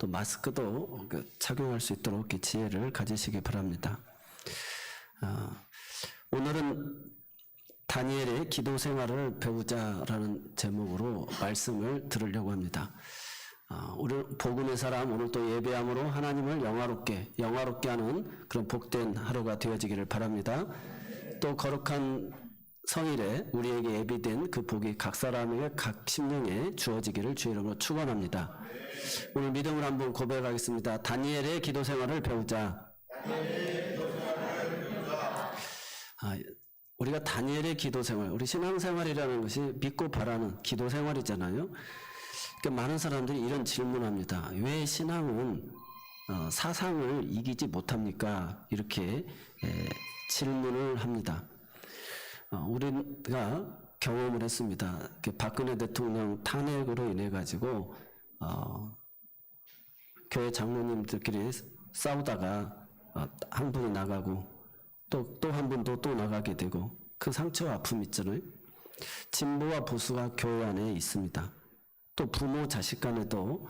또 마스크도 착용할 수 있도록 이렇게 지혜를 가지시기 바랍니다. 오늘은 다니엘의 기도 생활을 배우자라는 제목으로 말씀을 들으려고 합니다. 우리 복음의 사람 오늘 또 예배함으로 하나님을 영화롭게 하는 그런 복된 하루가 되어지기를 바랍니다. 또 거룩한 성일에 우리에게 예비된 그 복이 각 사람에게 각 심령에 주어지기를 주의 이름으로 축원합니다. 오늘 믿음을 한번 고백하겠습니다. 다니엘의 기도 생활을 배우자. 우리가 다니엘의 기도 생활, 우리 신앙 생활이라는 것이 믿고 바라는 기도 생활이잖아요. 그러니까 많은 사람들이 이런 질문합니다. 왜 신앙은 사상을 이기지 못합니까? 이렇게 질문을 합니다. 우리가 경험을 했습니다. 박근혜 대통령 탄핵으로 인해 가지고 교회 장로님들끼리 싸우다가 한 분이 나가고 또 한 분도 또 나가게 되고 그 상처와 아픔 있잖아요. 진보와 보수가 교회 안에 있습니다. 또 부모 자식 간에도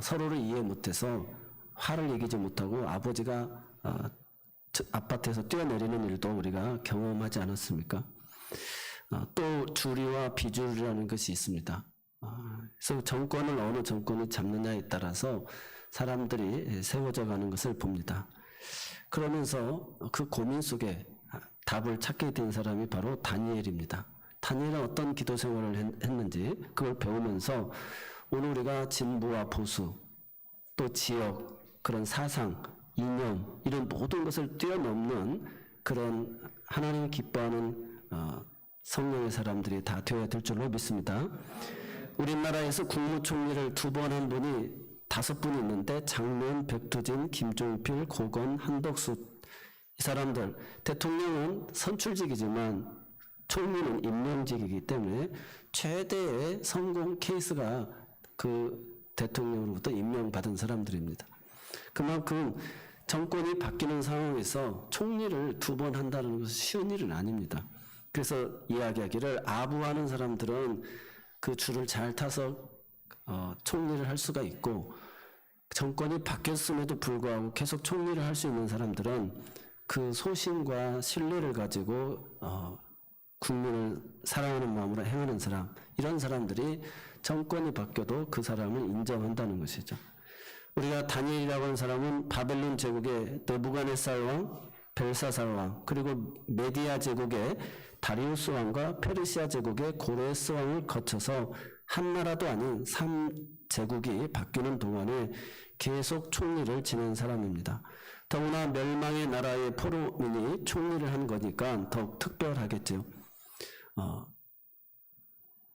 서로를 이해 못해서 화를 이기지 못하고 아버지가 아파트에서 뛰어내리는 일도 우리가 경험하지 않았습니까? 또 주류와 비주류라는 것이 있습니다. 그래서 정권을 어느 정권이 잡느냐에 따라서 사람들이 세워져 가는 것을 봅니다. 그러면서 그 고민 속에 답을 찾게 된 사람이 바로 다니엘입니다. 다니엘은 어떤 기도 생활을 했는지 그걸 배우면서 오늘 우리가 진보와 보수 또 지역 그런 사상 이념 이런 모든 것을 뛰어넘는 그런 하나님이 기뻐하는 성령의 사람들이 다 되어야 될 줄로 믿습니다. 우리나라에서 국무총리를 2번 한 분이 5분이 있는데 장면, 백두진, 김종필, 고건, 한덕수 이 사람들 대통령은 선출직이지만 총리는 임명직이기 때문에 최대의 성공 케이스가 그 대통령으로부터 임명받은 사람들입니다. 그만큼 정권이 바뀌는 상황에서 총리를 2번 한다는 것은 쉬운 일은 아닙니다. 그래서 이야기하기를 아부하는 사람들은 그 줄을 잘 타서 총리를 할 수가 있고 정권이 바뀌었음에도 불구하고 계속 총리를 할 수 있는 사람들은 그 소신과 신뢰를 가지고 국민을 사랑하는 마음으로 행하는 사람 이런 사람들이 정권이 바뀌어도 그 사람을 인정한다는 것이죠. 우리가 다니엘이라고 하는 사람은 바벨론 제국의 느부갓네살 왕, 벨사살 왕 그리고 메디아 제국의 다리우스 왕과 페르시아 제국의 고레스 왕을 거쳐서 한 나라도 아닌 3제국이 바뀌는 동안에 계속 총리를 지낸 사람입니다. 더구나 멸망의 나라의 포로민이 총리를 한 거니까 더욱 특별하겠죠.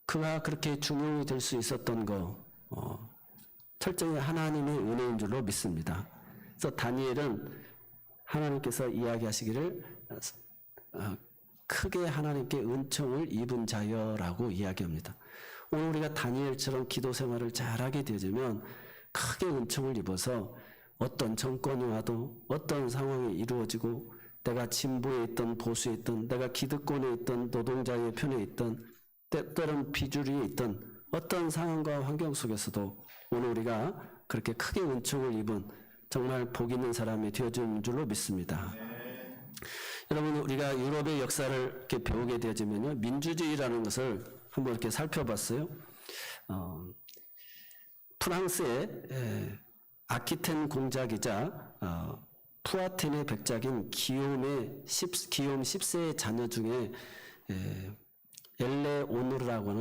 그가 그렇게 중용이 될 수 있었던 거 철저히 하나님의 은혜인 줄로 믿습니다. 그래서 다니엘은 하나님께서 이야기하시기를 크게 하나님께 은총을 입은 자여라고 이야기합니다. 오늘 우리가 다니엘처럼 기도 생활을 잘하게 되어지면 크게 은총을 입어서 어떤 정권이 와도 어떤 상황이 이루어지고 내가 진보에 있던 보수에 있던 내가 기득권에 있던 노동자의 편에 있던 때때는 비주류에 있던 어떤 상황과 환경 속에서도 오늘 우리가 그렇게 크게 은총을 입은 정말 복 있는 사람이 되어지는 줄로 믿습니다. 여러분 우리가 유럽의 역사를 이렇게 배우게 되어지면요 민주주의라는 것을 한번 이렇게 살펴봤어요. 프랑스의 아키텐 공작이자 푸아틴의 백작인 기욤 10세의 자녀 중에 엘레오노르라고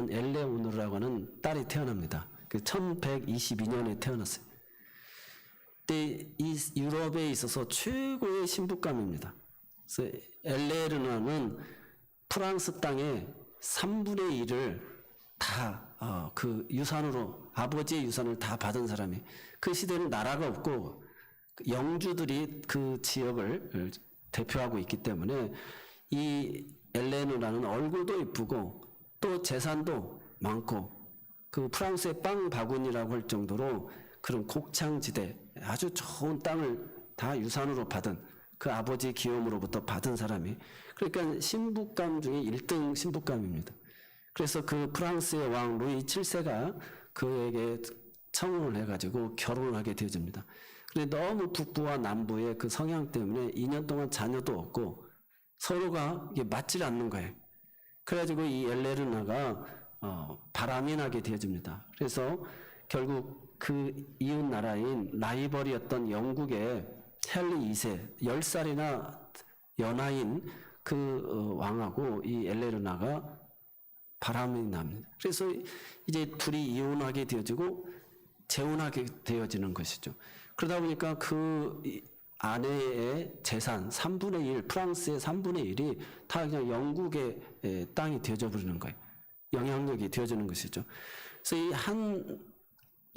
하는 딸이 태어납니다. 1122년에 태어났어요. 그때 이 유럽에 있어서 최고의 신부감입니다. 그래서 엘레르나는 프랑스 땅의 3분의 1을 다 그 유산으로 아버지의 유산을 다 받은 사람이 그 시대는 나라가 없고 영주들이 그 지역을 대표하고 있기 때문에 이 엘레누라는 얼굴도 이쁘고 또 재산도 많고 그 프랑스의 빵 바구니라고 할 정도로 그런 곡창지대 아주 좋은 땅을 다 유산으로 받은 그 아버지 기욤으로부터 받은 사람이 그러니까 신부감 중에 1등 신부감입니다. 그래서 그 프랑스의 왕 루이 7세가 그에게 청혼을 해가지고 결혼을 하게 되어집니다. 그런데 너무 북부와 남부의 그 성향 때문에 2년 동안 자녀도 없고 서로가 이게 맞질 않는 거예요. 그래가지고 이 엘레르나가 바람이 나게 되어집니다. 그래서 결국 그 이웃 나라인 라이벌이었던 영국의 헨리 2세 10살이나 연하인 그 왕하고 이 엘레르나가 바람이 납니다. 그래서 이제 둘이 이혼하게 되어지고 재혼하게 되어지는 것이죠. 그러다 보니까 그 아내의 재산 3분의 1, 프랑스의 3분의 1이 다 그냥 영국의 땅이 되어져 버리는 거예요. 영향력이 되어지는 것이죠. 그래서 이 한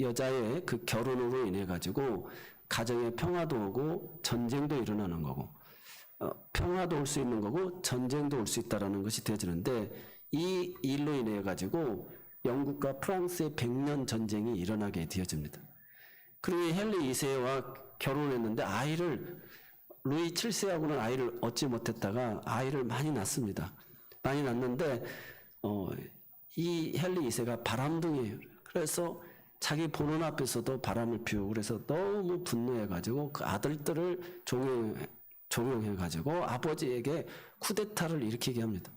여자의 그 결혼으로 인해 가지고 가정에 평화도 오고 전쟁도 일어나는 거고, 평화도 올 수 있는 거고 전쟁도 올 수 있다라는 것이 되어지는데, 이 일로 인해 가지고 영국과 프랑스의 100년 전쟁이 일어나게 되어집니다. 그리고 헨리 2세와 결혼했는데 루이 7세하고는 아이를 얻지 못했다가 아이를 많이 낳습니다. 많이 낳는데 이 헨리 2세가 바람둥이에요. 그래서 자기 보는 앞에서도 바람을 피우고, 그래서 너무 분노해가지고 그 아들들을 종용해가지고 아버지에게 쿠데타를 일으키게 합니다.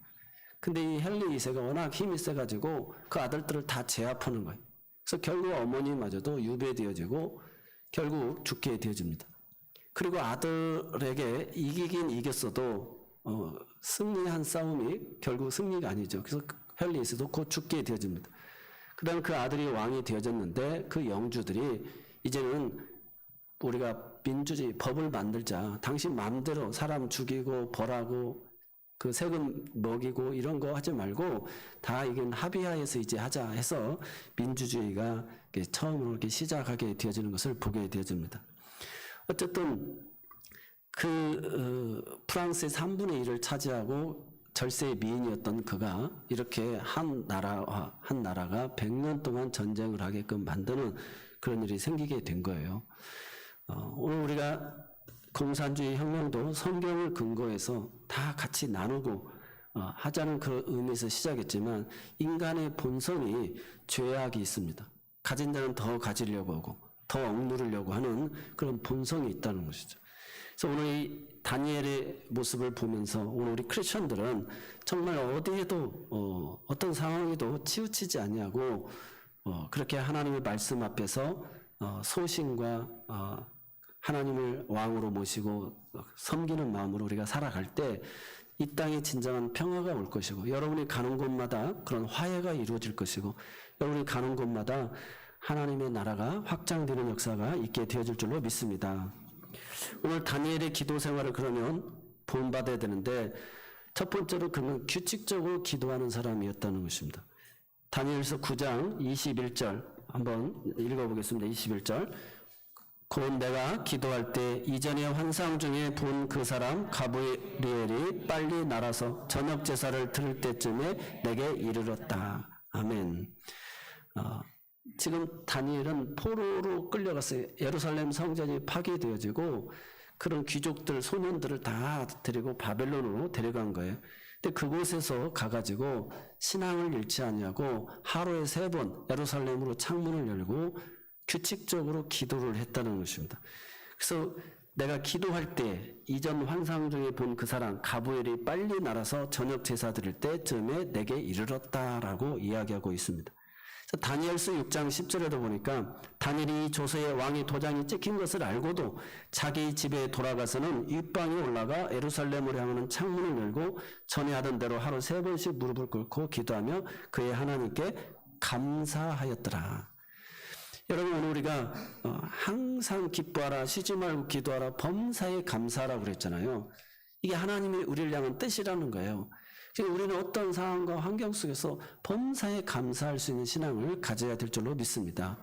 근데 이 헨리 2세가 워낙 힘이 세가지고 그 아들들을 다 제압하는 거예요. 그래서 결국 어머니마저도 유배되어지고 결국 죽게 되어집니다. 그리고 아들에게 이기긴 이겼어도 승리한 싸움이 결국 승리가 아니죠. 그래서 헨리 2세도 곧 죽게 되어집니다. 그 다음에 그 아들이 왕이 되어졌는데 그 영주들이 이제는 우리가 민주주의 법을 만들자, 당신 마음대로 사람 죽이고 벌하고 그 세금 먹이고 이런 거 하지 말고 다 이건 합의하에서 이제 하자 해서 민주주의가 처음으로 이렇게 시작하게 되어지는 것을 보게 되어집니다. 어쨌든 그 프랑스의 3분의 1을 차지하고 절세의 미인이었던 그가 이렇게 한 나라가 100년 동안 전쟁을 하게끔 만드는 그런 일이 생기게 된 거예요. 오늘 우리가 공산주의 혁명도 성경을 근거해서 다 같이 나누고 하자는 그 의미에서 시작했지만, 인간의 본성이 죄악이 있습니다. 가진 자는 더 가지려고 하고 더 억누르려고 하는 그런 본성이 있다는 것이죠. 그래서 오늘 이 다니엘의 모습을 보면서 오늘 우리 크리스천들은 정말 어디에도 어떤 상황에도 치우치지 아니하고 그렇게 하나님의 말씀 앞에서 소신과 하나님을 왕으로 모시고 섬기는 마음으로 우리가 살아갈 때 이 땅에 진정한 평화가 올 것이고, 여러분이 가는 곳마다 그런 화해가 이루어질 것이고, 여러분이 가는 곳마다 하나님의 나라가 확장되는 역사가 있게 되어질 줄로 믿습니다. 오늘 다니엘의 기도 생활을 그러면 본받아야 되는데, 첫 번째로 그는 규칙적으로 기도하는 사람이었다는 것입니다. 다니엘서 9장 21절 한번 읽어보겠습니다. 21절. 곧 내가 기도할 때 이전의 환상 중에 본 그 사람 가브리엘이 빨리 날아서 저녁 제사를 드릴 때쯤에 내게 이르렀다. 아멘. 지금 다니엘은 포로로 끌려갔어요. 예루살렘 성전이 파괴되어지고 그런 귀족들, 소년들을 다 데리고 바벨론으로 데려간 거예요. 근데 그곳에서 가가지고 신앙을 잃지 아니하고 하루에 3번 예루살렘으로 창문을 열고 규칙적으로 기도를 했다는 것입니다. 그래서 내가 기도할 때 이전 환상 중에 본 그 사람 가브리엘이 빨리 날아서 저녁 제사 드릴 때쯤에 내게 이르렀다라고 이야기하고 있습니다. 다니엘서 6장 10절에도 보니까 다니엘이 조서의 왕의 도장이 찍힌 것을 알고도 자기 집에 돌아가서는 윗방에 올라가 예루살렘으로 향하는 창문을 열고 전에 하던 대로 하루 3번씩 무릎을 꿇고 기도하며 그의 하나님께 감사하였더라. 여러분, 오늘 우리가 항상 기뻐하라, 쉬지 말고 기도하라, 범사에 감사하라고 그랬잖아요. 이게 하나님이 우리를 향한 뜻이라는 거예요. 우리는 어떤 상황과 환경 속에서 범사에 감사할 수 있는 신앙을 가져야 될 줄로 믿습니다.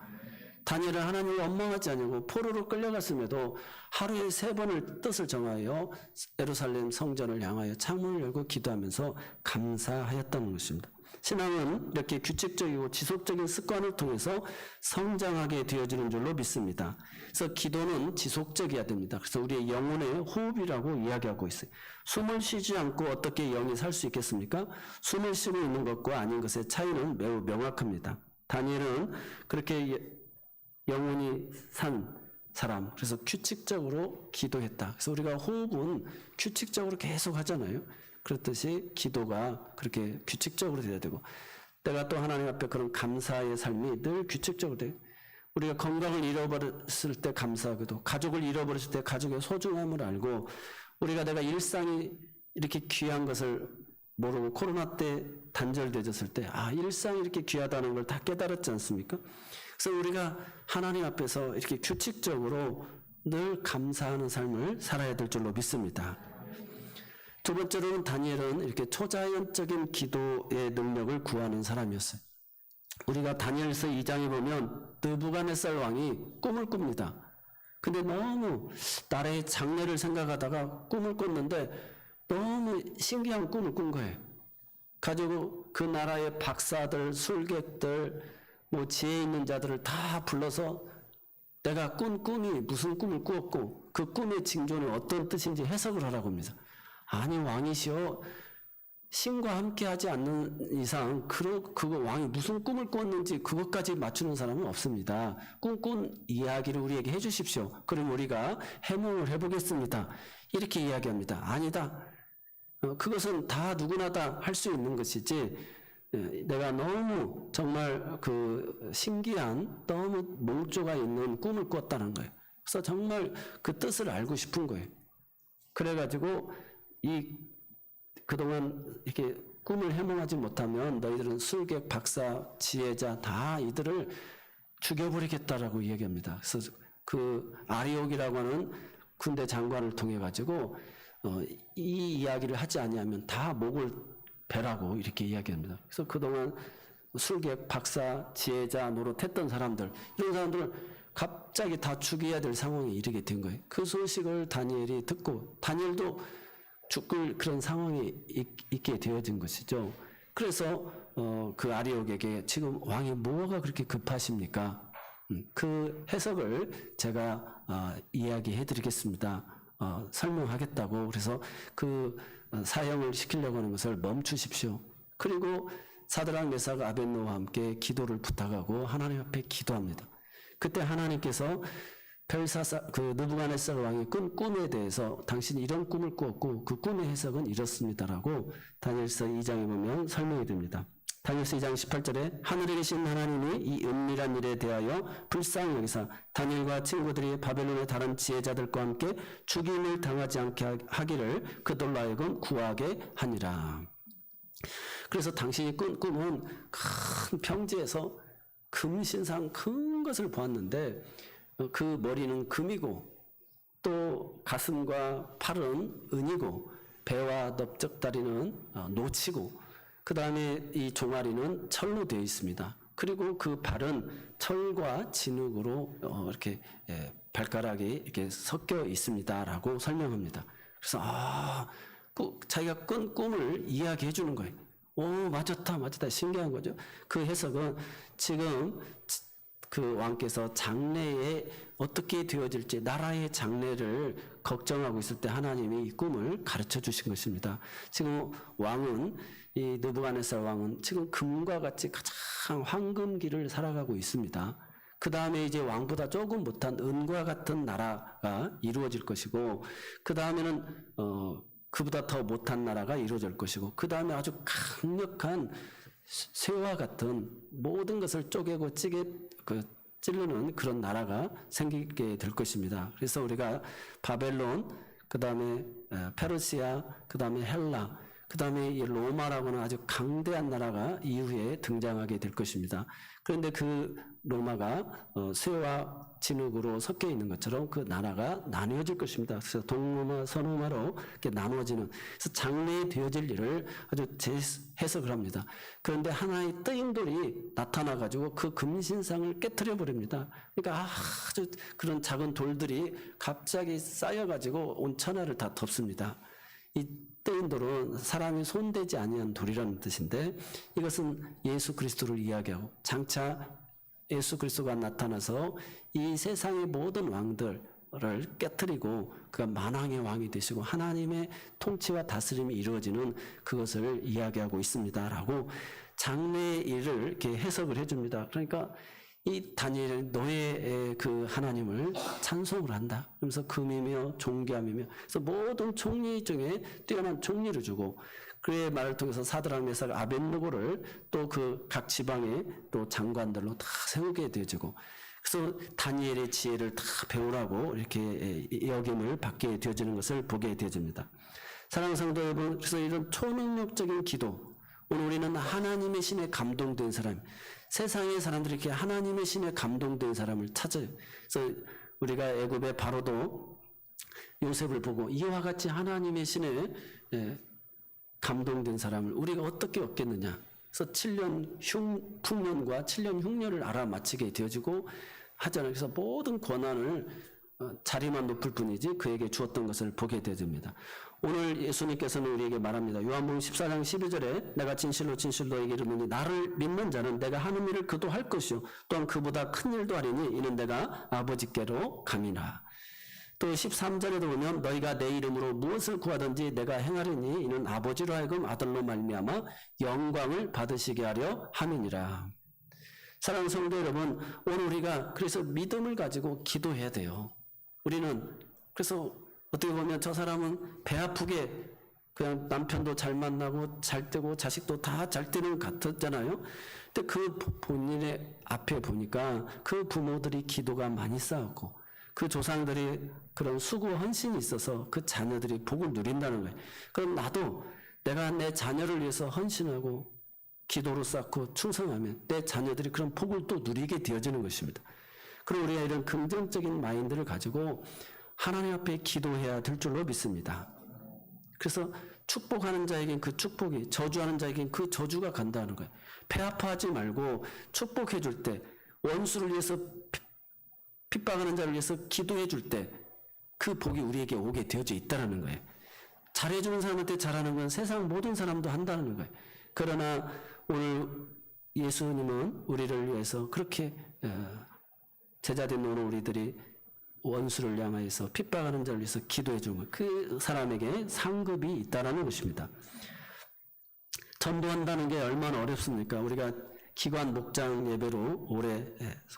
다니엘은 하나님을 원망하지 않고 포로로 끌려갔음에도 하루에 3번을 뜻을 정하여 예루살렘 성전을 향하여 창문을 열고 기도하면서 감사하였다는 것입니다. 신앙은 이렇게 규칙적이고 지속적인 습관을 통해서 성장하게 되어지는 줄로 믿습니다. 그래서 기도는 지속적이어야 됩니다. 그래서 우리의 영혼의 호흡이라고 이야기하고 있어요. 숨을 쉬지 않고 어떻게 영이 살 수 있겠습니까? 숨을 쉬고 있는 것과 아닌 것의 차이는 매우 명확합니다. 다니엘은 그렇게 영원히 산 사람. 그래서 규칙적으로 기도했다. 그래서 우리가 호흡은 규칙적으로 계속 하잖아요. 그렇듯이 기도가 그렇게 규칙적으로 돼야 되고, 내가 또 하나님 앞에 그런 감사의 삶이 늘 규칙적으로 돼요. 우리가 건강을 잃어버렸을 때 감사하고도, 가족을 잃어버렸을 때 가족의 소중함을 알고, 우리가 내가 일상이 이렇게 귀한 것을 모르고 코로나 때 단절되었을 때 일상이 이렇게 귀하다는 걸 다 깨달았지 않습니까? 그래서 우리가 하나님 앞에서 이렇게 규칙적으로 늘 감사하는 삶을 살아야 될 줄로 믿습니다. 두 번째로는 다니엘은 이렇게 초자연적인 기도의 능력을 구하는 사람이었어요. 우리가 다니엘서 2장에 보면 느부갓네살 왕이 꿈을 꿉니다. 근데 너무 나라의 장래를 생각하다가 꿈을 꿨는데 너무 신기한 꿈을 꾼 거예요. 가지고 그 나라의 박사들, 술객들, 지혜 있는 자들을 다 불러서 내가 꾼 꿈이 무슨 꿈을 꾸었고 그 꿈의 징조는 어떤 뜻인지 해석을 하라고 합니다. 아니 왕이시여, 신과 함께 하지 않는 이상 그거 왕이 무슨 꿈을 꿨는지 그것까지 맞추는 사람은 없습니다. 꿈꾼 이야기를 우리에게 해주십시오. 그럼 우리가 해몽을 해보겠습니다. 이렇게 이야기합니다. 아니다. 그것은 다 누구나 다 할 수 있는 것이지, 내가 너무 정말 그 신기한 너무 몽조가 있는 꿈을 꿨다는 거예요. 그래서 정말 그 뜻을 알고 싶은 거예요. 그래가지고 그동안 이렇게 꿈을 해몽하지 못하면 너희들은 술객, 박사, 지혜자 다 이들을 죽여버리겠다라고 이야기합니다. 그래서 그 아리옥이라고 하는 군대 장관을 통해 가지고 이 이야기를 하지 아니하면 다 목을 베라고 이렇게 이야기합니다. 그래서 그동안 술객, 박사, 지혜자 노릇했던 사람들, 이런 사람들을 갑자기 다 죽여야 될 상황에 이르게 된 거예요. 그 소식을 다니엘이 듣고 다니엘도 죽을 그런 상황이 있게 되어진 것이죠. 그래서 그 아리옥에게 지금 왕이 뭐가 그렇게 급하십니까? 그 해석을 제가 이야기해 드리겠습니다. 설명하겠다고. 그래서 그 사형을 시키려고 하는 것을 멈추십시오. 그리고 사드락, 메삭, 아벳노와 함께 기도를 부탁하고 하나님 앞에 기도합니다. 그때 하나님께서 느부갓네살 왕이 꾼 꿈에 대해서 당신이 이런 꿈을 꾸었고 그 꿈의 해석은 이렇습니다라고 다니엘서 2장에 보면 설명이 됩니다. 다니엘서 2장 18절에 하늘에 계신 하나님이 이 은밀한 일에 대하여 불쌍히 여기사 다니엘과 친구들이 바벨론의 다른 지혜자들과 함께 죽임을 당하지 않게 하기를 그들로 하여금 구하게 하니라. 그래서 당신이 꾼 꿈은 큰 평지에서 금신상 큰 것을 보았는데 그 머리는 금이고 또 가슴과 팔은 은이고 배와 넓적다리는 노치고 그 다음에 이 종아리는 철로 되어 있습니다. 그리고 그 발은 철과 진흙으로 이렇게 발가락이 이렇게 섞여 있습니다라고 설명합니다. 그래서 자기가 꾼 꿈을 이야기해 주는 거예요. 맞았다 신기한 거죠. 그 해석은 지금 그 왕께서 장래에 어떻게 되어질지 나라의 장래를 걱정하고 있을 때 하나님이 이 꿈을 가르쳐 주신 것입니다. 지금 왕은 이 느부갓네살 왕은 지금 금과 같이 가장 황금기를 살아가고 있습니다. 그 다음에 이제 왕보다 조금 못한 은과 같은 나라가 이루어질 것이고 그 다음에는 그보다 더 못한 나라가 이루어질 것이고 그 다음에 아주 강력한 쇠와 같은 모든 것을 쪼개고 찌르는 그런 나라가 생기게 될 것입니다. 그래서 우리가 바벨론, 그 다음에 페르시아, 그 다음에 헬라, 그 다음에 로마라고 하는 아주 강대한 나라가 이후에 등장하게 될 것입니다. 그런데 그 로마가 쇠와 진흙으로 섞여 있는 것처럼 그 나라가 나뉘어질 것입니다. 그래서 동로마, 서로마로 이렇게 나누어지는, 그래서 장래에 되어질 일을 아주 재해석을 합니다. 그런데 하나의 뜨임돌이 나타나가지고 그 금신상을 깨트려 버립니다. 그러니까 아주 그런 작은 돌들이 갑자기 쌓여가지고 온 천하를 다 덮습니다. 이 뜨임돌은 사람이 손대지 아니한 돌이라는 뜻인데 이것은 예수 그리스도를 이야기하고 장차 예수 그리스도가 나타나서 이 세상의 모든 왕들을 깨뜨리고 그가 만왕의 왕이 되시고 하나님의 통치와 다스림이 이루어지는 그것을 이야기하고 있습니다라고 장래의 일을 이렇게 해석을 해줍니다. 그러니까 이 다니엘은 너의 그 하나님을 찬송을 한다. 그러면서 금이며 종기함이며 그래서 모든 총리 중에 뛰어난 총리를 주고 그의 말을 통해서 사드락 메삭 아벳느고를 또 그 각 지방의 또 장관들로 다 세우게 되어지고 그래서 다니엘의 지혜를 다 배우라고 이렇게 여김을 받게 되어지는 것을 보게 되어집니다. 사랑하는 성도 여러분, 그래서 이런 초능력적인 기도, 오늘 우리는 하나님의 신에 감동된 사람, 세상의 사람들이 이렇게 하나님의 신에 감동된 사람을 찾아요. 그래서 우리가 애굽의 바로도 요셉을 보고 이와 같이 하나님의 신에 감동된 사람을 우리가 어떻게 얻겠느냐. 그래서 7년 풍년과 7년 흉년을 알아맞히게 되어지고 하잖아요. 그래서 모든 권한을 자리만 높을 뿐이지 그에게 주었던 것을 보게 되어집니다. 오늘 예수님께서는 우리에게 말합니다. 요한복음 14장 12절에 내가 진실로 진실로 너에게 이르노니 나를 믿는 자는 내가 하는 일을 그도 할 것이요 또한 그보다 큰 일도 하리니 이는 내가 아버지께로 감이나. 또 13절에도 보면 너희가 내 이름으로 무엇을 구하든지 내가 행하리니 이는 아버지로 하여금 아들로 말미암아 영광을 받으시게 하려 함이니라. 사랑하는 성도 여러분, 오늘 우리가 그래서 믿음을 가지고 기도해야 돼요. 우리는 그래서 어떻게 보면 저 사람은 배 아프게 그냥 남편도 잘 만나고 잘 되고 자식도 다 잘 되는 것 같았잖아요. 근데 그 본인의 앞에 보니까 그 부모들이 기도가 많이 쌓았고 그 조상들이 그런 수고 헌신이 있어서 그 자녀들이 복을 누린다는 거예요. 그럼 나도 내가 내 자녀를 위해서 헌신하고 기도로 쌓고 충성하면 내 자녀들이 그런 복을 또 누리게 되어지는 것입니다. 그리고 우리가 이런 긍정적인 마인드를 가지고 하나님 앞에 기도해야 될 줄로 믿습니다. 그래서 축복하는 자에겐 그 축복이, 저주하는 자에겐 그 저주가 간다는 거예요. 배 아파하지 말고 축복해 줄 때, 원수를 위해서 핍박하는 자를 위해서 기도해 줄 때 그 복이 우리에게 오게 되어져 있다는 거예요. 잘해주는 사람한테 잘하는 건 세상 모든 사람도 한다는 거예요. 그러나 오늘 예수님은 우리를 위해서 그렇게 제자된 오늘 우리들이 원수를 향하여서 핍박하는 자를 위해서 기도해 주는 것, 그 사람에게 상급이 있다는 것입니다. 전도한다는 게 얼마나 어렵습니까? 우리가 기관 목장 예배로 올해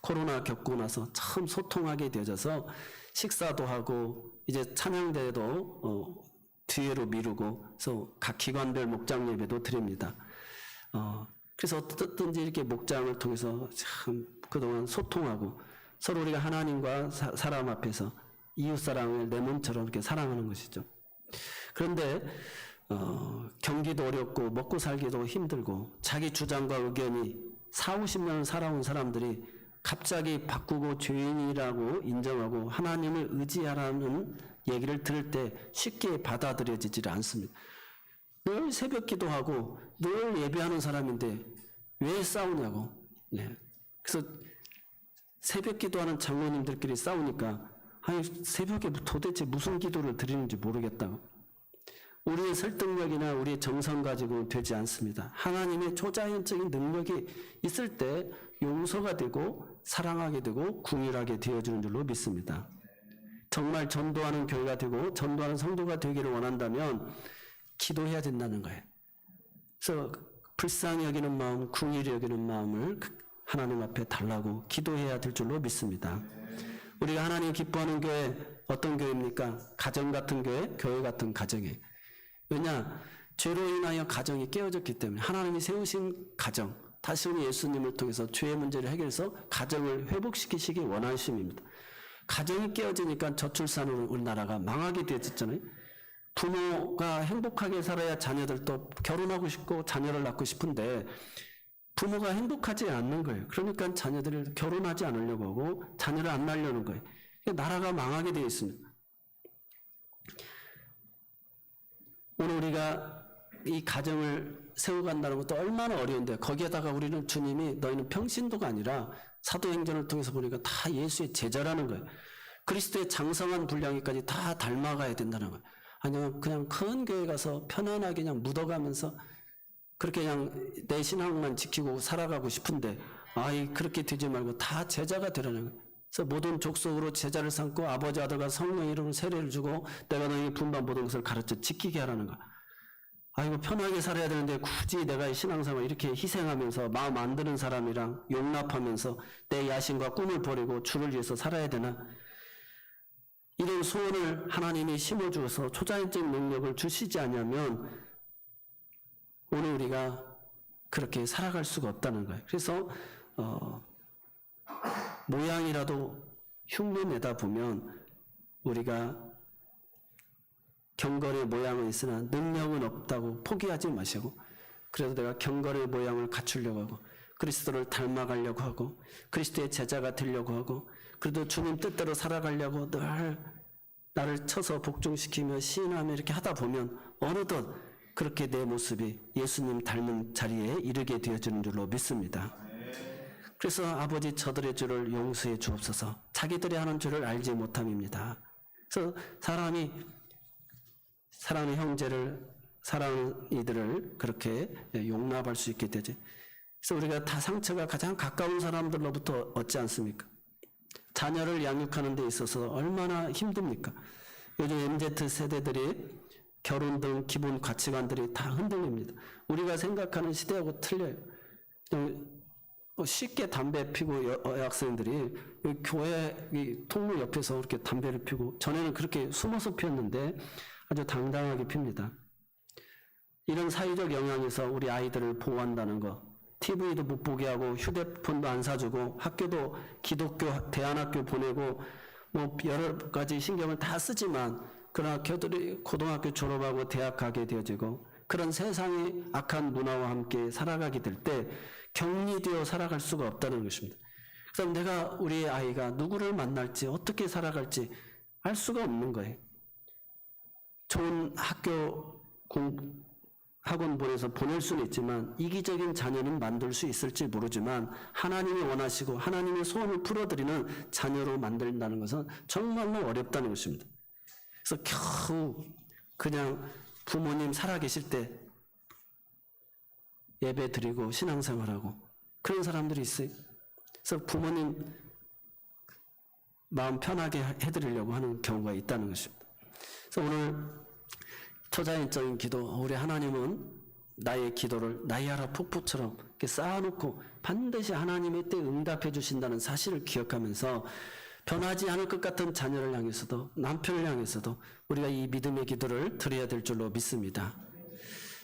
코로나 겪고 나서 처음 소통하게 되어져서 식사도 하고 이제 찬양대회도 뒤에로 미루고 그래서 각 기관별 목장 예배도 드립니다. 그래서 어떻든지 이렇게 목장을 통해서 참 그동안 소통하고 서로 우리가 하나님과 사람 앞에서 이웃사랑을 내 몸처럼 이렇게 사랑하는 것이죠. 그런데 경기도 어렵고 먹고 살기도 힘들고 자기 주장과 의견이 40-50년을 살아온 사람들이 갑자기 바꾸고 죄인이라고 인정하고 하나님을 의지하라는 얘기를 들을 때 쉽게 받아들여지지 않습니다. 늘 새벽 기도하고 늘 예배하는 사람인데 왜 싸우냐고. 네. 그래서 새벽 기도하는 장로님들끼리 싸우니까 아니 새벽에 도대체 무슨 기도를 드리는지 모르겠다고. 우리의 설득력이나 우리의 정성 가지고는 되지 않습니다. 하나님의 초자연적인 능력이 있을 때 용서가 되고 사랑하게 되고 궁휼하게 되어지는 줄로 믿습니다. 정말 전도하는 교회가 되고 전도하는 성도가 되기를 원한다면 기도해야 된다는 거예요. 그래서 불쌍히 여기는 마음, 궁휼히 여기는 마음을 하나님 앞에 달라고 기도해야 될 줄로 믿습니다. 우리가 하나님 기뻐하는 교회 어떤 교회입니까? 가정 같은 교회, 교회 같은 가정이에요. 왜냐? 죄로 인하여 가정이 깨어졌기 때문에 하나님이 세우신 가정, 다시 오는 예수님을 통해서 죄의 문제를 해결해서 가정을 회복시키시기 원하심입니다. 가정이 깨어지니까 저출산으로 우리나라가 망하게 되었잖아요. 부모가 행복하게 살아야 자녀들도 결혼하고 싶고 자녀를 낳고 싶은데 부모가 행복하지 않는 거예요. 그러니까 자녀들을 결혼하지 않으려고 하고 자녀를 안 낳으려는 거예요. 나라가 망하게 되어 있습니다. 오늘 우리가 이 가정을 세워간다는 것도 얼마나 어려운데 거기에다가 우리는 주님이 너희는 평신도가 아니라 사도행전을 통해서 보니까 다 예수의 제자라는 거예요. 그리스도의 장성한 분량에까지 다 닮아가야 된다는 거예요. 아니면 그냥 큰 교회 가서 편안하게 그냥 묻어가면서 그렇게 그냥 내 신앙만 지키고 살아가고 싶은데 그렇게 되지 말고 다 제자가 되라는 거예요. 그래서 모든 족속으로 제자를 삼고 아버지 아들과 성령 이름으로 세례를 주고 내가 너희에게 분반 모든 것을 가르쳐 지키게 하라는 거야. 아이고 편하게 살아야 되는데 굳이 내가 신앙생활 이렇게 희생하면서 마음 안 드는 사람이랑 용납하면서 내 야심과 꿈을 버리고 주를 위해서 살아야 되나? 이런 소원을 하나님이 심어주어서 초자연적 능력을 주시지 않으면 오늘 우리가 그렇게 살아갈 수가 없다는 거예요. 그래서 모양이라도 흉내내다 보면 우리가 경건의 모양은 있으나 능력은 없다고 포기하지 마시고, 그래도 내가 경건의 모양을 갖추려고 하고 그리스도를 닮아가려고 하고 그리스도의 제자가 되려고 하고 그래도 주님 뜻대로 살아가려고 늘 나를 쳐서 복종시키며 시인하며 이렇게 하다 보면 어느덧 그렇게 내 모습이 예수님 닮은 자리에 이르게 되어지는 줄로 믿습니다. 그래서 아버지 저들의 죄를 용서해 주옵소서. 자기들이 하는 죄를 알지 못함입니다. 그래서 사람이 사랑하는 형제를, 사랑하는 이들을 그렇게 용납할 수 있게 되지. 그래서 우리가 다 상처가 가장 가까운 사람들로부터 얻지 않습니까? 자녀를 양육하는 데 있어서 얼마나 힘듭니까? 요즘 MZ 세대들이 결혼 등 기본 가치관들이 다 흔들립니다. 우리가 생각하는 시대하고 틀려요. 쉽게 담배 피고 여학생들이 교회 통로 옆에서 이렇게 담배를 피고, 전에는 그렇게 숨어서 피웠는데 아주 당당하게 핍니다. 이런 사회적 영향에서 우리 아이들을 보호한다는 거, TV도 못 보게 하고 휴대폰도 안 사주고 학교도 기독교 대안학교 보내고 뭐 여러 가지 신경을 다 쓰지만, 그러나 그들이 고등학교 졸업하고 대학 가게 되어지고 그런 세상의 악한 문화와 함께 살아가게 될 때 격리되어 살아갈 수가 없다는 것입니다. 그래서 내가 우리 아이가 누구를 만날지 어떻게 살아갈지 알 수가 없는 거예요. 좋은 학교 학원 보내서 보낼 수는 있지만 이기적인 자녀는 만들 수 있을지 모르지만 하나님이 원하시고 하나님의 소원을 풀어드리는 자녀로 만든다는 것은 정말로 어렵다는 것입니다. 그래서 겨우 그냥 부모님 살아계실 때 예배 드리고 신앙생활하고 그런 사람들이 있어요. 그래서 부모님 마음 편하게 해드리려고 하는 경우가 있다는 것입니다. 그래서 오늘 초자연적인 기도, 우리 하나님은 나의 기도를 나이아라 폭포처럼 이렇게 쌓아놓고 반드시 하나님의 때 응답해 주신다는 사실을 기억하면서 변하지 않을 것 같은 자녀를 향해서도 남편을 향해서도 우리가 이 믿음의 기도를 드려야 될 줄로 믿습니다.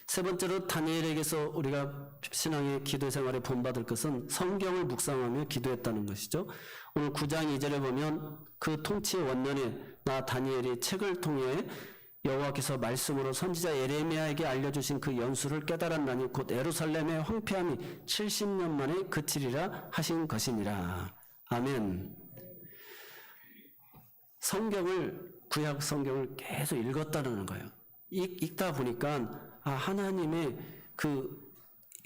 세 번째로 다니엘에게서 우리가 신앙의 기도 생활에 본받을 것은 성경을 묵상하며 기도했다는 것이죠. 오늘 9장 2절에 보면 그 통치의 원년에 나 다니엘이 책을 통해 여호와께서 말씀으로 선지자 예레미야에게 알려주신 그 연수를 깨달았나니 곧 예루살렘의 황폐함이 70년 만에 그치리라 하신 것이니라. 아멘. 성경을, 구약 성경을 계속 읽었다는 거예요. 읽다 보니까 하나님의 그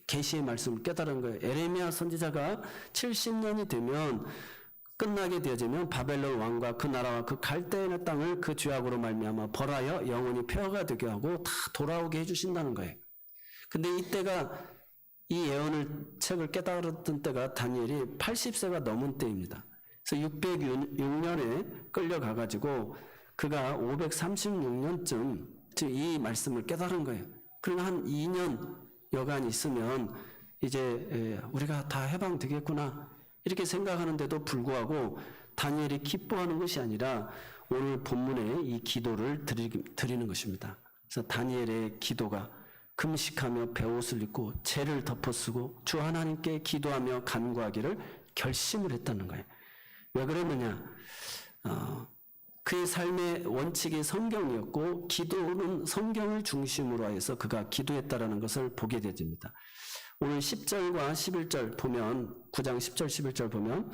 계시의 말씀을 깨달은 거예요. 예레미야 선지자가 70년이 되면 끝나게 되어지면 바벨론 왕과 그 나라와 그 갈대인의 땅을 그 죄악으로 말미암아 벌하여 영원히 폐허가 되게 하고 다 돌아오게 해주신다는 거예요. 근데 이때가 이 예언을 책을 깨달았던 때가 다니엘이 80세가 넘은 때입니다. 그래서 606년에 끌려가가지고 그가 536년쯤 이 말씀을 깨달은 거예요. 그러나 한 2년 여간 있으면 이제 우리가 다 해방되겠구나 이렇게 생각하는데도 불구하고 다니엘이 기뻐하는 것이 아니라 오늘 본문에 이 기도를 드리는 것입니다. 그래서 다니엘의 기도가 금식하며 베옷을 입고 죄를 덮어쓰고 주 하나님께 기도하며 간구하기를 결심을 했다는 거예요. 왜 그러느냐? 그의 삶의 원칙이 성경이었고 기도는 성경을 중심으로 해서 그가 기도했다라는 것을 보게 되집니다. 오늘 10절과 11절 보면 9장 10절 11절 보면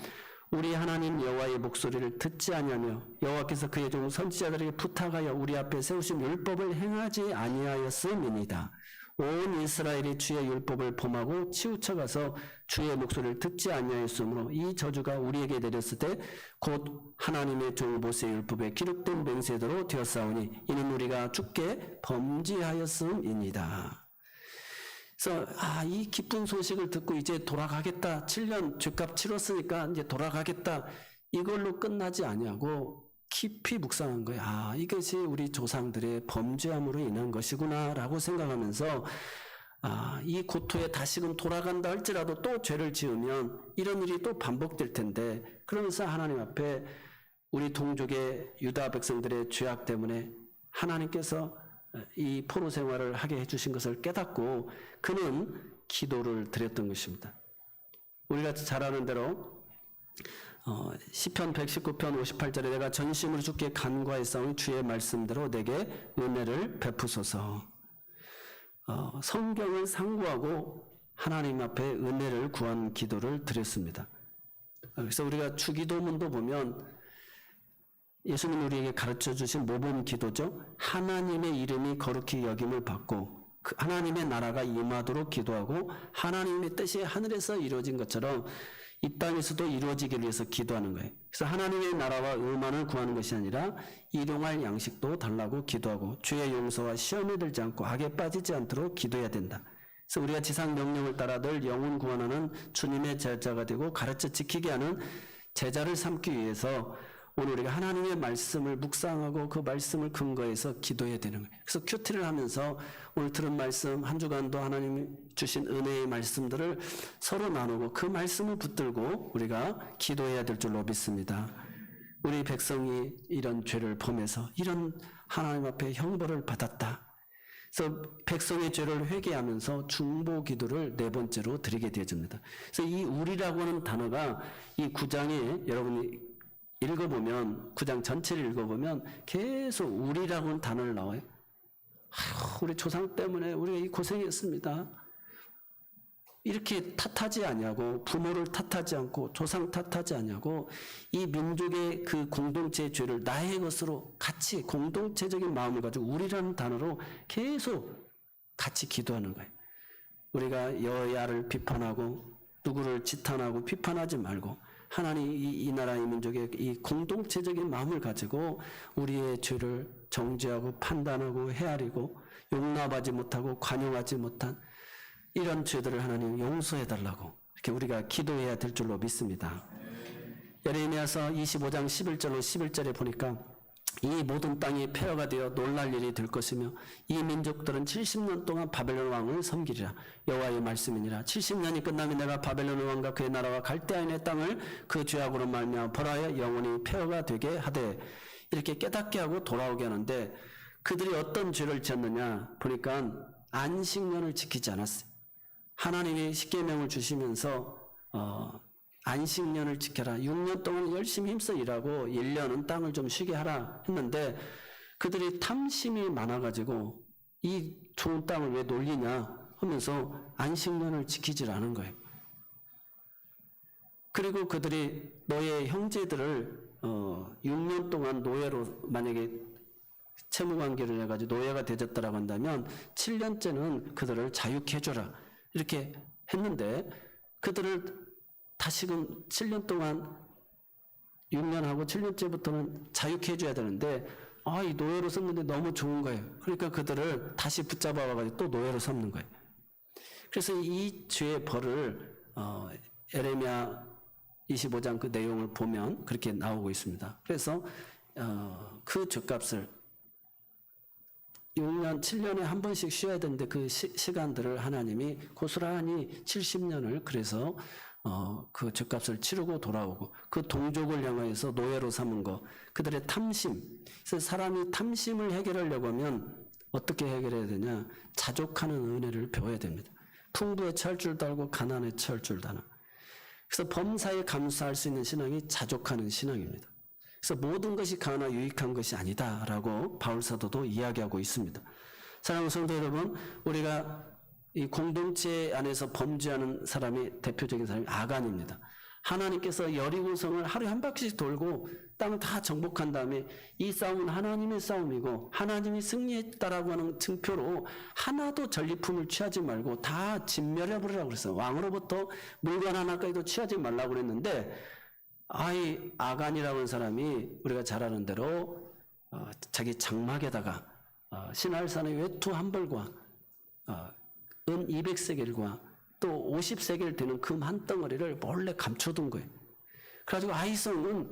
우리 하나님 여호와의 목소리를 듣지 아니하며 여호와께서 그의 종 선지자들에게 부탁하여 우리 앞에 세우신 율법을 행하지 아니하였음이니이다. 온 이스라엘이 주의 율법을 범하고 치우쳐가서 주의 목소리를 듣지 아니하였으므로 이 저주가 우리에게 내렸을 때 곧 하나님의 종 모세의 율법에 기록된 맹세대로 되었사오니 이는 우리가 주께 범죄하였음이니이다. 그래서 이 기쁜 소식을 듣고 이제 돌아가겠다. 7년 죄값 치렀으니까 이제 돌아가겠다. 이걸로 끝나지 아니하고 깊이 묵상한 거예요. 아, 이것이 우리 조상들의 범죄함으로 인한 것이구나라고 생각하면서 이 고토에 다시금 돌아간다 할지라도 또 죄를 지으면 이런 일이 또 반복될 텐데, 그러면서 하나님 앞에 우리 동족의 유다 백성들의 죄악 때문에 하나님께서 이 포로 생활을 하게 해주신 것을 깨닫고 그는 기도를 드렸던 것입니다. 우리가 잘 아는 대로 시편 119편 58절에 내가 전심으로 주께 간구하였사오니 주의 말씀대로 내게 은혜를 베푸소서. 성경을 상고하고 하나님 앞에 은혜를 구한 기도를 드렸습니다. 그래서 우리가 주기도문도 보면 예수님이 우리에게 가르쳐 주신 모범 기도죠. 하나님의 이름이 거룩히 여김을 받고 하나님의 나라가 임하도록 기도하고 하나님의 뜻이 하늘에서 이루어진 것처럼 이 땅에서도 이루어지기 위해서 기도하는 거예요. 그래서 하나님의 나라와 의만을 구하는 것이 아니라 일용할 양식도 달라고 기도하고 주의 용서와 시험에 들지 않고 악에 빠지지 않도록 기도해야 된다. 그래서 우리가 지상 명령을 따라 늘 영혼 구원하는 주님의 제자가 되고 가르쳐 지키게 하는 제자를 삼기 위해서 오늘 우리가 하나님의 말씀을 묵상하고 그 말씀을 근거해서 기도해야 되는 거예요. 그래서 큐티를 하면서 오늘 들은 말씀 한 주간도 하나님이 주신 은혜의 말씀들을 서로 나누고 그 말씀을 붙들고 우리가 기도해야 될 줄로 믿습니다. 우리 백성이 이런 죄를 범해서 이런 하나님 앞에 형벌을 받았다. 그래서 백성의 죄를 회개하면서 중보 기도를 네 번째로 드리게 되어집니다. 그래서 이 우리라고 하는 단어가 이 9장에 여러분이 읽어보면 9장 전체를 읽어보면 계속 우리라고 하는 단어를 나와요. 우리 조상 때문에 우리가 이 고생했습니다. 이렇게 탓하지 않냐고, 부모를 탓하지 않고 조상 탓하지 않냐고, 이 민족의 그 공동체의 죄를 나의 것으로 같이 공동체적인 마음을 가지고 우리라는 단어로 계속 같이 기도하는 거예요. 우리가 여야를 비판하고 누구를 지탄하고 비판하지 말고 하나님 이 나라 이 민족의 이 공동체적인 마음을 가지고 우리의 죄를 정죄하고 판단하고 헤아리고 용납하지 못하고 관용하지 못한 이런 죄들을 하나님 용서해달라고 이렇게 우리가 기도해야 될 줄로 믿습니다. 예레미야서 25장 11절로 11절에 보니까 이 모든 땅이 폐허가 되어 놀랄 일이 될 것이며 이 민족들은 70년 동안 바벨론 왕을 섬기리라. 여호와의 말씀이니라. 70년이 끝나면 내가 바벨론 왕과 그의 나라와 갈대아인의 땅을 그 죄악으로 말미암아 벌하여 영원히 폐허가 되게 하되, 이렇게 깨닫게 하고 돌아오게 하는데 그들이 어떤 죄를 지었느냐 보니까 안식년을 지키지 않았어요. 하나님이 십계명을 주시면서 안식년을 지켜라. 6년 동안 열심히 힘써 일하고 1년은 땅을 좀 쉬게 하라 했는데 그들이 탐심이 많아가지고 이 좋은 땅을 왜 놀리냐 하면서 안식년을 지키질 않은 거예요. 그리고 그들이 너의 형제들을 6년 동안 노예로 만약에 채무관계를 해가지고 노예가 되졌다라고 한다면 7년째는 그들을 자유케 해줘라 이렇게 했는데 그들을 다시금 7년 동안 6년하고 7년째부터는 자유케 해줘야 되는데 이 노예로 썼는데 너무 좋은 거예요. 그러니까 그들을 다시 붙잡아 와가지고 또 노예로 삼는 거예요. 그래서 이 죄의 벌을 에레미야 25장 그 내용을 보면 그렇게 나오고 있습니다. 그래서 그 죄값을 6년, 7년에 한 번씩 쉬어야 되는데 그 시간들을 하나님이 고스란히 70년을 그래서 그 죄값을 치르고 돌아오고 그 동족을 향하여서 노예로 삼은 거, 그들의 탐심. 그래서 사람이 탐심을 해결하려고 하면 어떻게 해결해야 되냐? 자족하는 은혜를 배워야 됩니다. 풍부에 처할 줄도 알고 가난에 처할 줄도 아나. 그래서 범사에 감수할 수 있는 신앙이 자족하는 신앙입니다. 그래서 모든 것이 가나 유익한 것이 아니다라고 바울 사도도 이야기하고 있습니다. 사랑하는 성도 여러분, 우리가 이 공동체 안에서 범죄하는 사람이 대표적인 사람이 아간입니다. 하나님께서 여리고성을 하루에 한 바퀴씩 돌고 땅을 다 정복한 다음에 이 싸움은 하나님의 싸움이고 하나님이 승리했다라고 하는 증표로 하나도 전리품을 취하지 말고 다 진멸해버리라고 그랬어요. 왕으로부터 물건 하나까지도 취하지 말라고 그랬는데 이 아간이라고 하는 사람이 우리가 잘 아는 대로 자기 장막에다가 신할산의 외투 한 벌과 은 200세겔과 또 50세겔 되는 금 한 덩어리를 몰래 감춰둔 거예요. 그래가지고 아이성은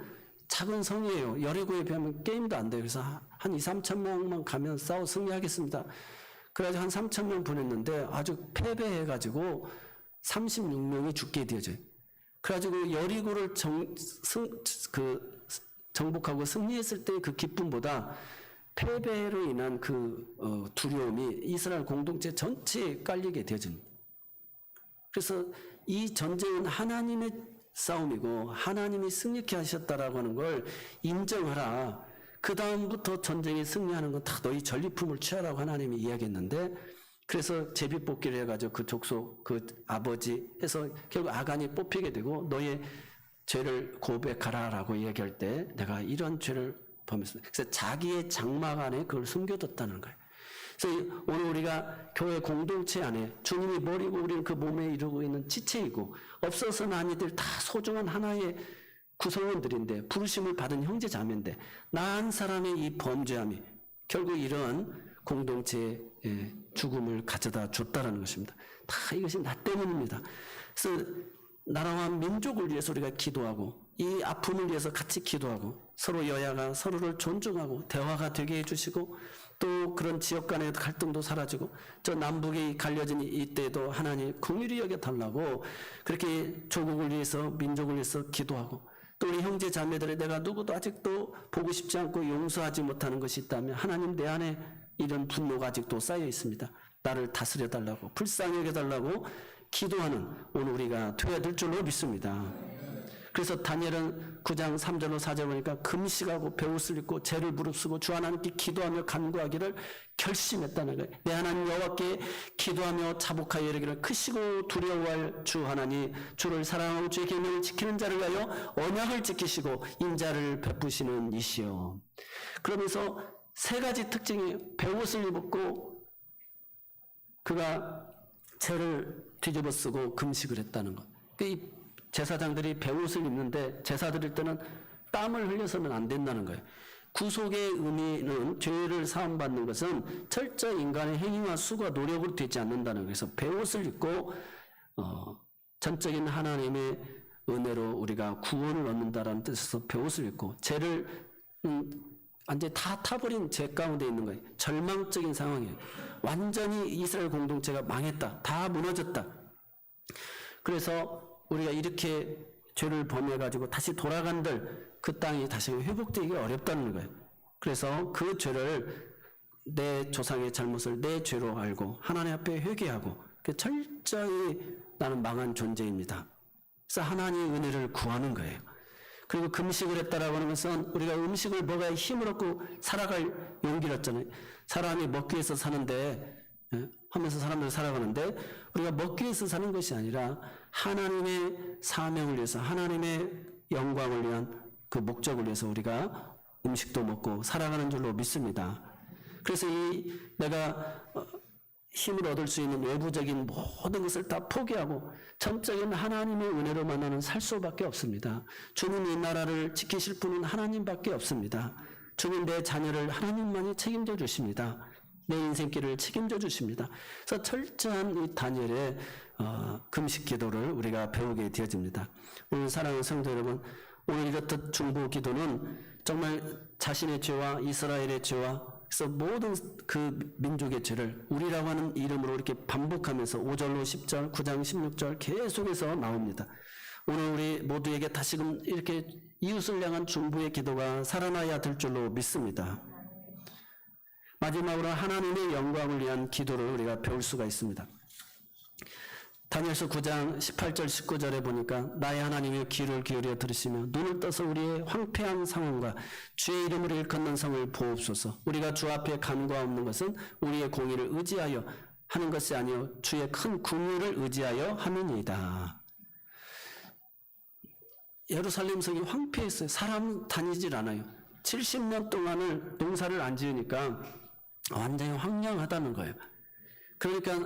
작은 성이에요. 여리고에 비하면 게임도 안 돼요. 그래서 한 2, 3천 명만 가면 싸워 승리하겠습니다. 그래가지고 한 3천 명 보냈는데 아주 패배해가지고 36명이 죽게 되어져요. 그래가지고 여리고를 정복하고 승리했을 때 그 기쁨보다 패배로 인한 그 두려움이 이스라엘 공동체 전체에 깔리게 되어집니다. 그래서 이 전쟁은 하나님의 싸움이고 하나님이 승리케 하셨다라고 하는 걸 인정하라. 그 다음부터 전쟁에 승리하는 건 다 너희 전리품을 취하라고 하나님이 이야기했는데, 그래서 제비뽑기를 해가지고 그 족속, 그 아버지 해서 결국 아간이 뽑히게 되고 너의 죄를 고백하라라고 이야기할 때 내가 이런 죄를 범했습니다. 그래서 자기의 장막 안에 그걸 숨겨뒀다는 거예요. 그래서 오늘 우리가 교회 공동체 안에 주님이 머리고 우리는 그 몸에 이루고 있는 지체이고 없어서는 아니들 다 소중한 하나의 구성원들인데 부르심을 받은 형제 자매인데 나 한 사람의 이 범죄함이 결국 이런 공동체의 죽음을 가져다 줬다라는 것입니다. 다 이것이 나 때문입니다. 그래서 나라와 민족을 위해서 우리가 기도하고 이 아픔을 위해서 같이 기도하고 서로 여야가 서로를 존중하고 대화가 되게 해주시고 또 그런 지역 간의 갈등도 사라지고 저 남북이 갈려진 이때도 하나님 긍휼히 여겨달라고 그렇게 조국을 위해서 민족을 위해서 기도하고 또 우리 형제 자매들의 내가 누구도 아직도 보고 싶지 않고 용서하지 못하는 것이 있다면 하나님 내 안에 이런 분노가 아직도 쌓여 있습니다. 나를 다스려 달라고 불쌍히 여겨달라고 기도하는 오늘 우리가 되어야 될 줄로 믿습니다. 그래서 다니엘은 9장 3절로 4절 보니까 금식하고 베옷을 입고 죄를 무릅쓰고 주 하나님께 기도하며 간구하기를 결심했다는 거예요. 내 하나님 여호와께 기도하며 자복하여 이르기를 크시고 두려워할 주 하나님 주를 사랑하고 주의 계명을 지키는 자를 위하여 언약을 지키시고 인자를 베푸시는 이시여. 그러면서 세 가지 특징이 베옷을 입었고 그가 죄를 뒤집어 쓰고 금식을 했다는 것. 이 제사장들이 베옷을 입는데 제사 드릴 때는 땀을 흘려서는 안 된다는 거예요. 구속의 의미는 죄를 사함받는 것은 철저히 인간의 행위와 수고와 노력으로 되지 않는다는 거예요. 그래서 베옷을 입고 전적인 하나님의 은혜로 우리가 구원을 얻는다라는 뜻에서 베옷을 입고 죄를 완전히 다 타버린 죄 가운데 있는 거예요. 절망적인 상황이에요. 완전히 이스라엘 공동체가 망했다. 다 무너졌다. 그래서 우리가 이렇게 죄를 범해가지고 다시 돌아간들 그 땅이 다시 회복되기 어렵다는 거예요. 그래서 그 죄를 내 조상의 잘못을 내 죄로 알고 하나님 앞에 회개하고 철저히 나는 망한 존재입니다. 그래서 하나님의 은혜를 구하는 거예요. 그리고 금식을 했다라고 하는 것은 우리가 음식을 먹어야 힘을 얻고 살아갈 용기를 얻잖아요. 사람이 먹기 위해서 사는데 하면서 사람들이 살아가는데 우리가 먹기 위해서 사는 것이 아니라 하나님의 사명을 위해서 하나님의 영광을 위한 그 목적을 위해서 우리가 음식도 먹고 살아가는 줄로 믿습니다. 그래서 내가 힘을 얻을 수 있는 외부적인 모든 것을 다 포기하고 전적인 하나님의 은혜로 만나는 살 수밖에 없습니다. 주님 이 나라를 지키실 분은 하나님밖에 없습니다. 주님 내 자녀를 하나님만이 책임져 주십니다. 내 인생길을 책임져 주십니다. 그래서 철저한 이 다니엘의 금식 기도를 우리가 배우게 되어집니다. 오늘 사랑하는 성도 여러분, 오늘 이렇듯 중보 기도는 정말 자신의 죄와 이스라엘의 죄와 그래서 모든 그 민족의 죄를 우리라고 하는 이름으로 이렇게 반복하면서 5절로 10절, 9장 16절 계속해서 나옵니다. 오늘 우리 모두에게 다시금 이렇게 이웃을 향한 중보의 기도가 살아나야 될 줄로 믿습니다. 마지막으로 하나님의 영광을 위한 기도를 우리가 배울 수가 있습니다. 다니엘서 9장 18절 19절에 보니까 나의 하나님의 귀를 기울여 들으시며 눈을 떠서 우리의 황폐한 상황과 주의 이름을 일컫는 성을 보옵소서. 우리가 주 앞에 간과없는 것은 우리의 공의를 의지하여 하는 것이 아니요 주의 큰 긍휼을 의지하여 함이니이다. 예루살렘 성이 황폐했어요. 사람 다니질 않아요. 70년 동안을 농사를 안 지으니까 완전히 황량하다는 거예요. 그러니까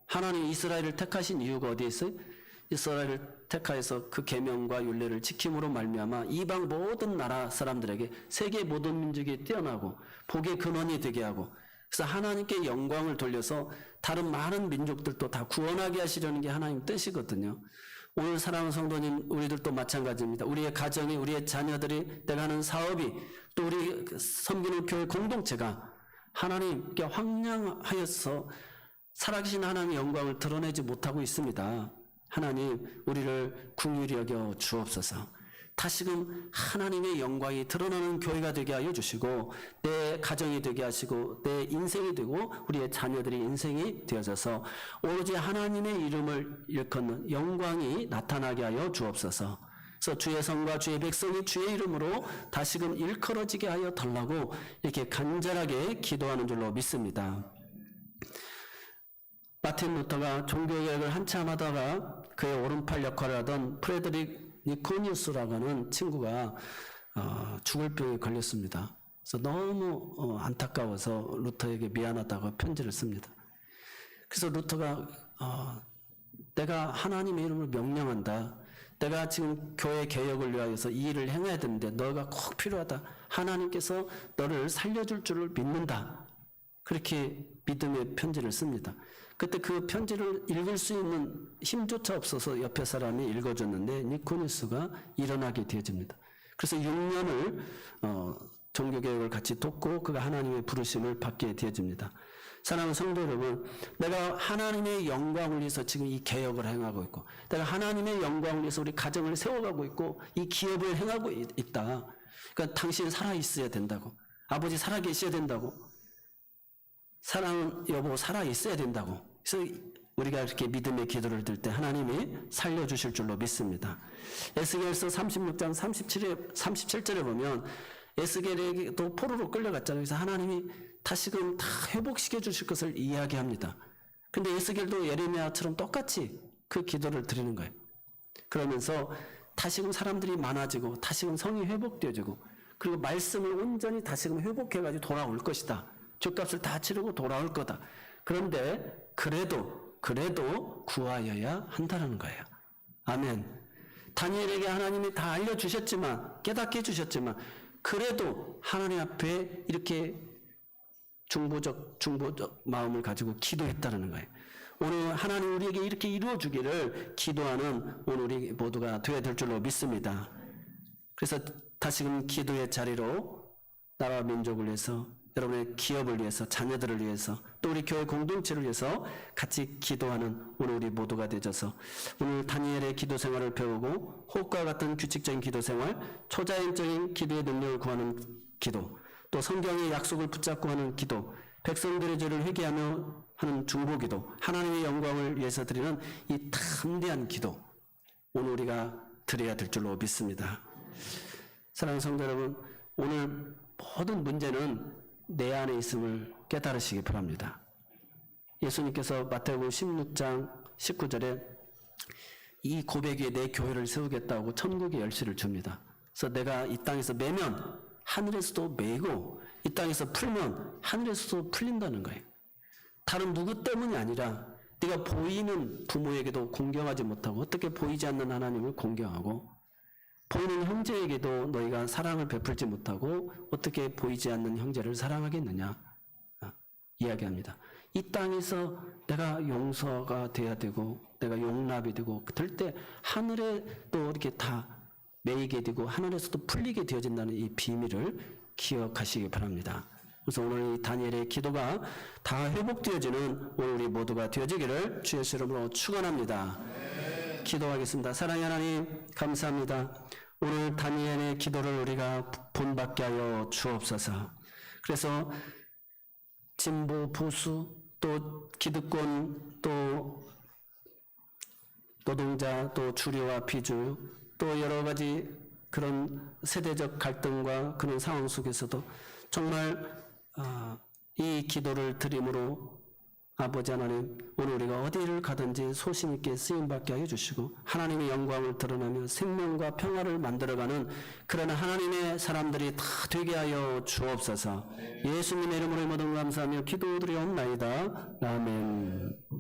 하나님 이스라엘을 택하신 이유가 어디에 있어요? 이스라엘을 택하여서 그 계명과 율례를 지킴으로 말미암아 이방 모든 나라 사람들에게 세계 모든 민족이 뛰어나고 복의 근원이 되게 하고 그래서 하나님께 영광을 돌려서 다른 많은 민족들도 다 구원하게 하시려는 게 하나님 뜻이거든요. 오늘 사랑하는 성도님, 우리들도 마찬가지입니다. 우리의 가정이, 우리의 자녀들이, 내가 하는 사업이, 또 우리 섬기는 교회 공동체가 하나님께 황량하여서 살아계신 하나님의 영광을 드러내지 못하고 있습니다. 하나님, 우리를 긍휼히 여겨 주옵소서. 다시금 하나님의 영광이 드러나는 교회가 되게 하여 주시고, 내 가정이 되게 하시고, 내 인생이 되고, 우리의 자녀들이 인생이 되어져서 오로지 하나님의 이름을 일컫는 영광이 나타나게 하여 주옵소서. 그래서 주의 성과 주의 백성이 주의 이름으로 다시금 일컬어지게 하여 달라고 이렇게 간절하게 기도하는 줄로 믿습니다. 마틴 루터가 종교개혁을 한참 하다가 그의 오른팔 역할을 하던 프레드릭 니코니우스라고 하는 친구가 죽을 병에 걸렸습니다. 그래서 너무 안타까워서 루터에게 미안하다고 편지를 씁니다. 그래서 루터가 내가 하나님의 이름을 명령한다. 내가 지금 교회 개혁을 위하여서 이 일을 행해야 되는데 너가 꼭 필요하다. 하나님께서 너를 살려줄 줄을 믿는다. 그렇게 믿음의 편지를 씁니다. 그때 그 편지를 읽을 수 있는 힘조차 없어서 옆에 사람이 읽어줬는데 니코니우스가 일어나게 되어집니다. 그래서 6년을 종교개혁을 같이 돕고 그가 하나님의 부르심을 받게 되어집니다. 사랑하는 성도 여러분, 내가 하나님의 영광을 위해서 지금 이 개혁을 행하고 있고, 내가 하나님의 영광을 위해서 우리 가정을 세워가고 있고, 이 기업을 행하고 있다. 그러니까 당신 살아있어야 된다고. 아버지 살아계셔야 된다고. 사랑 여보 살아있어야 된다고. 그래서 우리가 이렇게 믿음의 기도를 들 때 하나님이 살려주실 줄로 믿습니다. 에스겔서 36장 37절에 보면 에스겔에게도 포로로 끌려갔잖아요. 그래서 하나님이 다시금 다 회복시켜 주실 것을 이야기합니다. 근데 에스겔도 예레미야처럼 똑같이 그 기도를 드리는 거예요. 그러면서 다시금 사람들이 많아지고 다시금 성이 회복되어지고 그리고 말씀을 온전히 다시금 회복해가지고 돌아올 것이다. 죗값을 다 치르고 돌아올 거다. 그런데 그래도 구하여야 한다는 거예요. 아멘. 다니엘에게 하나님이 다 알려주셨지만 깨닫게 해주셨지만 그래도 하나님 앞에 이렇게 중보적 마음을 가지고 기도했다는 거예요. 오늘 하나님 우리에게 이렇게 이루어주기를 기도하는 오늘 우리 모두가 되어야 될 줄로 믿습니다. 그래서 다시금 기도의 자리로 나라와 민족을 위해서 여러분의 기업을 위해서 자녀들을 위해서 또 우리 교회 공동체를 위해서 같이 기도하는 오늘 우리 모두가 되어서 오늘 다니엘의 기도 생활을 배우고 호흡과 같은 규칙적인 기도 생활, 초자연적인 기도의 능력을 구하는 기도, 또 성경의 약속을 붙잡고 하는 기도, 백성들의 죄를 회개하며 하는 중보기도, 하나님의 영광을 위해서 드리는 이 담대한 기도, 오늘 우리가 드려야 될 줄로 믿습니다. 사랑하는 성도 여러분, 오늘 모든 문제는 내 안에 있음을 깨달으시기 바랍니다. 예수님께서 마태복음 16장 19절에 이 고백 위에 내 교회를 세우겠다고 천국의 열쇠를 줍니다. 그래서 내가 이 땅에서 매면 하늘에서도 매고 이 땅에서 풀면 하늘에서도 풀린다는 거예요. 다른 누구 때문이 아니라 네가 보이는 부모에게도 공경하지 못하고 어떻게 보이지 않는 하나님을 공경하고 보이는 형제에게도 너희가 사랑을 베풀지 못하고 어떻게 보이지 않는 형제를 사랑하겠느냐 이야기합니다. 이 땅에서 내가 용서가 돼야 되고 내가 용납이 되고 될 때 하늘에 또 이렇게 다 매이게 되고 하늘에서도 풀리게 되어진다는 이 비밀을 기억하시기 바랍니다. 그래서 오늘 이 다니엘의 기도가 다 회복되어지는 오늘 우리 모두가 되어지기를 주의 이름으로 축원합니다. 기도하겠습니다. 사랑의 하나님 감사합니다. 오늘 다니엘의 기도를 우리가 본받게 하여 주옵소서. 그래서 진보, 보수, 또 기득권, 또 노동자, 또 주류와 비주류, 또 여러 가지 그런 세대적 갈등과 그런 상황 속에서도 정말 이 기도를 드림으로 아버지 하나님, 오늘 우리가 어디를 가든지 소신 있게 쓰임받게 하여 주시고 하나님의 영광을 드러내며 생명과 평화를 만들어가는 그런 하나님의 사람들이 다 되게 하여 주옵소서. 예수님의 이름으로 모든 감사하며 기도드리옵나이다. 아멘.